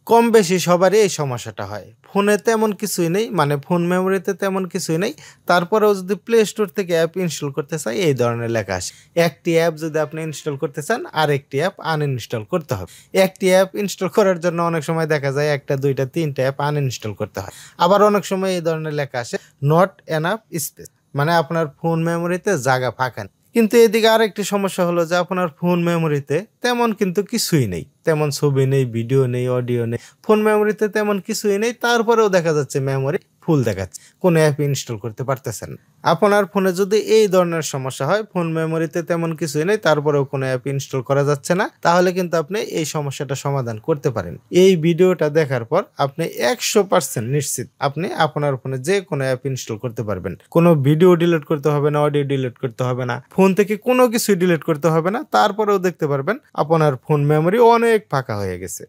কম বেশি সবারই এই সমস্যাটা হয়। ফোনে তেমন কিছুই নেই, মানে ফোন মেমোরিতে তেমন কিছুই নেই, তারপরেও যদি প্লে স্টোর থেকে অ্যাপ ইনস্টল করতে চাই এই ধরনের লেখা আসে। একটি অ্যাপ যদি আপনি ইনস্টল করতে চান আরেকটি অ্যাপ আনইনস্টল করতে হবে। একটি অ্যাপ ইনস্টল করার জন্য অনেক সময় দেখা যায় একটা, দুইটা, তিনটা অ্যাপ আনইনস্টল করতে হয়। আবার অনেক সময় এই ধরনের লেখা আসে নট এনাফ স্পেস, মানে আপনার ফোন মেমোরিতে জায়গা ফাঁকা নেই। কিন্তু এদিকে আরেকটি সমস্যা হলো যে আপনার ফোন মেমোরিতে তেমন কিন্তু কিছুই নেই, তেমন ছবি নেই, ভিডিও নেই, অডিও নেই, ফোন মেমোরিতে তেমন কিছুই নেই, তারপরেও দেখা যাচ্ছে মেমোরি ফুল দেখাচ্ছে, কোনো অ্যাপ ইনস্টল করতে পারতেছেন। আপনার ফোনে যদি এই ধরনের সমস্যা হয়, ফোন মেমোরিতে তেমন কিছুই নেই তারপরেও কোনো অ্যাপ ইনস্টল করা যাচ্ছে না, তাহলে কিন্তু আপনি এই সমস্যাটা সমাধান করতে পারেন। এই ভিডিওটা দেখার পর আপনি 100% নিশ্চিত আপনি আপনার ফোনে যে কোনো অ্যাপ ইনস্টল করতে পারবেন। কোনো ভিডিও ডিলিট করতে হবে না, অডিও ডিলিট করতে হবে না, ফোন থেকে কোনো কিছু ডিলিট করতে হবে না, তারপরেও দেখতে পারবেন আপনার ফোন মেমোরি অনেক ফাঁকা হয়ে গেছে।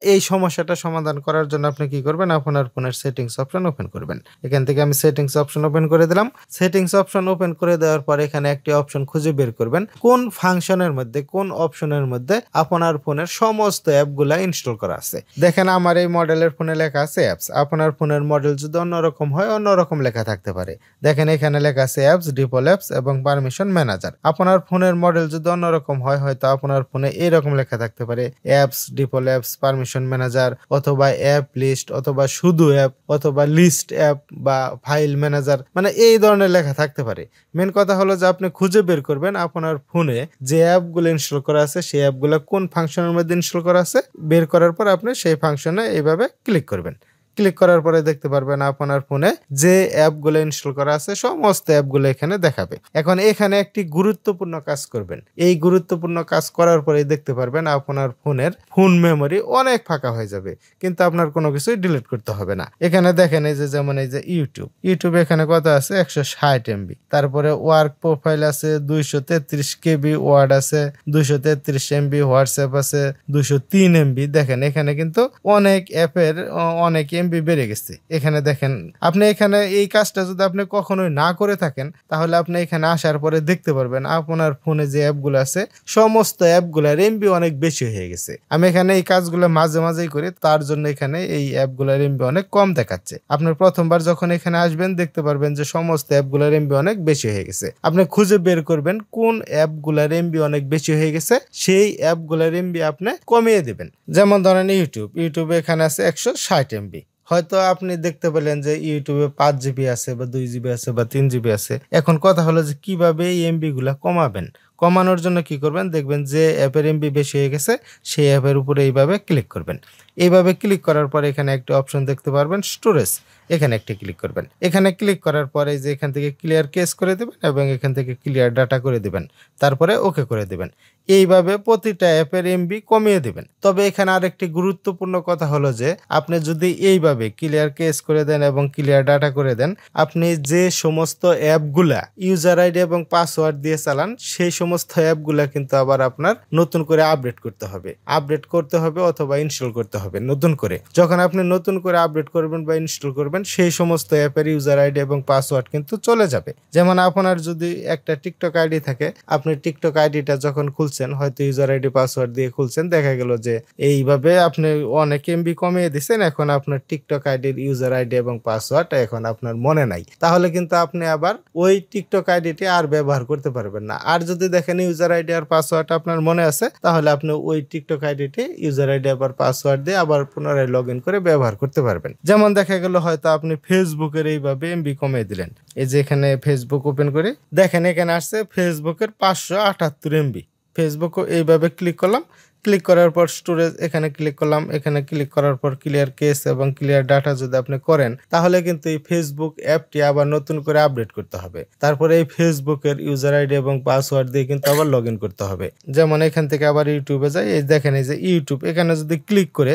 এই সমস্যাটা সমাধান করার জন্য আপনি কি করবেন, আপনার ফোনের সেটিংস অপশন ওপেন করবেন। এখান থেকে আমি সেটিংস অপশন ওপেন করে দিলাম। সেটিংস অপশন ওপেন করে দেওয়ার পর এখানে একটি অপশন খুঁজে বের করবেন কোন ফাংশনের মধ্যে, কোন অপশনের মধ্যে আপনার ফোনের সমস্ত অ্যাপগুলা ইনস্টল করা আছে। দেখেন আমার এই মডেলের ফোনে লেখা আছে অ্যাপস। আপনার ফোনের মডেল যদি অন্যরকম হয় অন্যরকম লেখা থাকতে পারে। দেখেন এখানে লেখা আছে অ্যাপস, ডিফল্ট অ্যাপস এবং পারমিশন ম্যানেজার। আপনার ফোনের মডেল যদি অন্যরকম হয়, হয়তো আপনার ফোনে এরকম লেখা থাকতে পারে apps, default apps, permission manager, অথবা অ্যাপ লিস্ট, অথবা শুধু অ্যাপ, অথবা লিস্ট অ্যাপ বা ফাইল ম্যানেজার, মানে এই ধরনের লেখা থাকতে পারে। মেন কথা হলো যে আপনি খুঁজে বের করবেন আপনার ফোনে যে অ্যাপগুলো ইনস্টল করা আছে সেই অ্যাপগুলো কোন ফাংশনের মধ্যে ইনস্টল করা আছে। বের করার পর আপনি সেই ফাংশনে এইভাবে ক্লিক করবেন। ক্লিক করার পরে দেখতে পারবেন আপনার ফোনে যে অ্যাপগুলো ইনস্টল করা আছে সমস্ত অ্যাপগুলো এখানে দেখাবে। এখন এখানে একটি গুরুত্বপূর্ণ কাজ করবেন। এই গুরুত্বপূর্ণ কাজ করার পরে দেখতে পারবেন আপনার ফোনের ফোন মেমোরি অনেক ফাঁকা হয়ে যাবে, কিন্তু আপনার কোনো কিছুই ডিলিট করতে হবে না। এখানে দেখেন এই যে যেমন এই যে ইউটিউব এখানে কত আছে 160 এমবি, তারপরে ওয়ার্ক প্রোফাইল আছে 233 কেবি, ওয়ার্ড আছে 233 এমবি, হোয়াটসঅ্যাপ আছে 203 এমবি। দেখেন এখানে কিন্তু অনেক অ্যাপের অনেক এমবি বেড়ে গেছে। এখানে দেখেন আপনি এখানে এই কাজটা যদি আপনি কখনোই না করে থাকেন, তাহলে আপনি এখানে আসার পরে দেখতে পারবেন আপনার ফোনে যে অ্যাপগুলো আছে সমস্ত অ্যাপগুলোর এমবি অনেক বেশি হয়ে গেছে। আমি এখানে এই কাজগুলো মাঝে মাঝেই করি, তার জন্য এখানে এই অ্যাপগুলোর এমবি অনেক কম দেখাচ্ছে। আপনার প্রথমবার যখন এখানে আসবেন দেখতে পারবেন যে সমস্ত অ্যাপগুলোর এমবি অনেক বেশি হয়ে গেছে। আপনি খুঁজে বের করবেন কোন অ্যাপগুলোর এমবি অনেক বেশি হয়ে গেছে, সেই অ্যাপগুলোর এমবি আপনি কমিয়ে দিবেন। যেমন ধরেন ইউটিউবে এখানে আছে 160 এমবি। হয়তো আপনি দেখতে পেলেন যে ইউটিউবে 5 জিবি আছে বা 2 জিবি আছে বা 3 জিবি আছে। এখন কথা হলো যে কিভাবে এই এমবি গুলা কমাবেন। কমানোর জন্য কি করবেন, দেখবেন যে অ্যাপের এমবি বেশি হয়ে গেছে সেই অ্যাপের উপরে এইভাবে ক্লিক করবেন। এইভাবে ক্লিক করার পর এখানে একটা অপশন দেখতে পারবেন স্টোরেজ, এখানে একটি ক্লিক করবেন। এখানে ক্লিক করার পরে যে এখান থেকে ক্লিয়ার কেস করে দেবেন এবং এখান থেকে ক্লিয়ার ডাটা করে দিবেন, তারপরে ওকে করে দিবেন। এইভাবে প্রতিটা অ্যাপের এমবি কমিয়ে দিবেন। তবে এখানে আরেকটি গুরুত্বপূর্ণ কথা হলো যে আপনি যদি এইভাবে ক্লিয়ার কেস করে দেন এবং ক্লিয়ার ডাটা করে দেন, আপনি যে সমস্ত অ্যাপগুলা ইউজার আইডি এবং পাসওয়ার্ড দিয়ে চালান সেই সমস্ত অ্যাপগুলা কিন্তু আবার আপনার নতুন করে আপডেট করতে হবে অথবা ইনস্টল করতে হবে নতুন করে। যখন আপনি নতুন করে আপডেট করবেন বা ইনস্টল করবেন সেই সমস্ত অ্যাপের ইউজার আইডি এবং পাসওয়ার্ড কিন্তু চলে যাবে। যেমন আপনার যদি একটা টিকটক আইডি থাকে, আপনি টিকটক আইডিটা যখন খুলছেন, হয়তো ইউজার আইডি পাসওয়ার্ড দিয়ে খুলছেন, দেখা গেল যে এইভাবে আপনি অনেক এমবি কমিয়ে দিচ্ছেন, এখন আপনার টিকটক আইডির ইউজার আইডি এবং পাসওয়ার্ড এখন আপনার মনে নাই, তাহলে কিন্তু আপনি আবার ওই টিকটক আইডিটি আর ব্যবহার করতে পারবেন না। আর যদি দেখেন ইউজার আইডি আর পাসওয়ার্ড আপনার মনে আছে, তাহলে আপনি ওই টিকটক আইডিটি ইউজার আইডি আবার পাসওয়ার্ড দিয়ে আবার পুনরায় লগ ইন করে ব্যবহার করতে পারবেন। যেমন দেখা গেল হয়তো আপনি ফেসবুকের এইভাবে এমবি কমিয়ে দিলেন। এই যে এখানে ফেসবুক ওপেন করে দেখেন এখানে আসছে ফেসবুকের 578 এমবি। ফেসবুকও এইভাবে ক্লিক করলাম, ক্লিক করার পর স্টোরেজ এখানে ক্লিক করলাম। এখানে ক্লিক করার পর ক্লিয়ার কেস এবং ক্লিয়ার ডাটা যদি আপনি করেন, তাহলে কিন্তু এই ফেসবুক অ্যাপটি আবার নতুন করে আপডেট করতে হবে। তারপরে এই ফেসবুকের ইউজার আইডি এবং পাসওয়ার্ড দিয়ে কিন্তু আবার লগ ইন করতে হবে। যেমন এখান থেকে আবার ইউটিউবে যাই, এই দেখেন এই যে ইউটিউব, এখানে যদি ক্লিক করে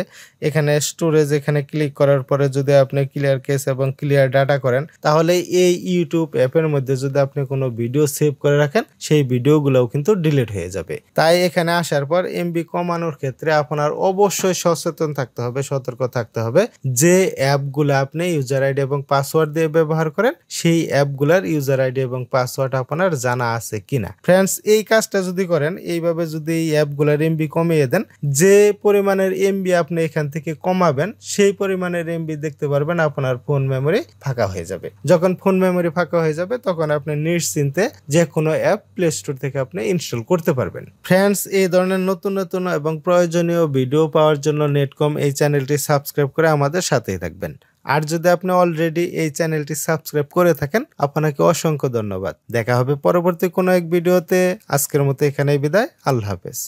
এখানে স্টোরেজ এখানে ক্লিক করার পরে যদি আপনি ক্লিয়ার কেস এবং ক্লিয়ার ডাটা করেন, তাহলে এই ইউটিউব অ্যাপের মধ্যে যদি আপনি কোনো ভিডিও সেভ করে রাখেন সেই ভিডিওগুলোও কিন্তু ডিলিট হয়ে যাবে। তাই এখানে আসার পর এমবি কমানোর ক্ষেত্রে আপনার অবশ্যই সচেতন থাকতে হবে, সতর্ক থাকতে হবে যে অ্যাপগুলো আপনি ইউজার আইডি এবং পাসওয়ার্ড দিয়ে ব্যবহার করেন সেই অ্যাপগুলোর ইউজার আইডি এবং পাসওয়ার্ড আপনার জানা আছে কিনা। ফ্রেন্ডস, এই কাজটা যদি করেন, এইভাবে যদি এই অ্যাপগুলোর এমবি কমিয়ে দেন, যে পরিমাণের এমবি আপনি এখান থেকে কমাবেন সেই পরিমাণের এমবি দেখতে পারবেন আপনার ফোন মেমোরি ফাঁকা হয়ে যাবে। যখন ফোন মেমোরি ফাঁকা হয়ে যাবে তখন আপনি নিশ্চিন্তে যে কোনো অ্যাপ প্লে স্টোর থেকে আপনি ইনস্টল করতে পারবেন। ফ্রেন্ডস, এই ধরনের নতুন নতুন এবং প্রয়োজনীয় ভিডিও পাওয়ার জন্য নেটকম এই চ্যানেলটি সাবস্ক্রাইব করে আমাদের সাথেই থাকবেন। আর যদি আপনি অলরেডি এই চ্যানেলটি সাবস্ক্রাইব করে থাকেন, আপনাকে অসংখ্য ধন্যবাদ। দেখা হবে পরবর্তী কোনো এক ভিডিওতে। আজকের মতো এখানেই বিদায়। আল্লাহ হাফেজ।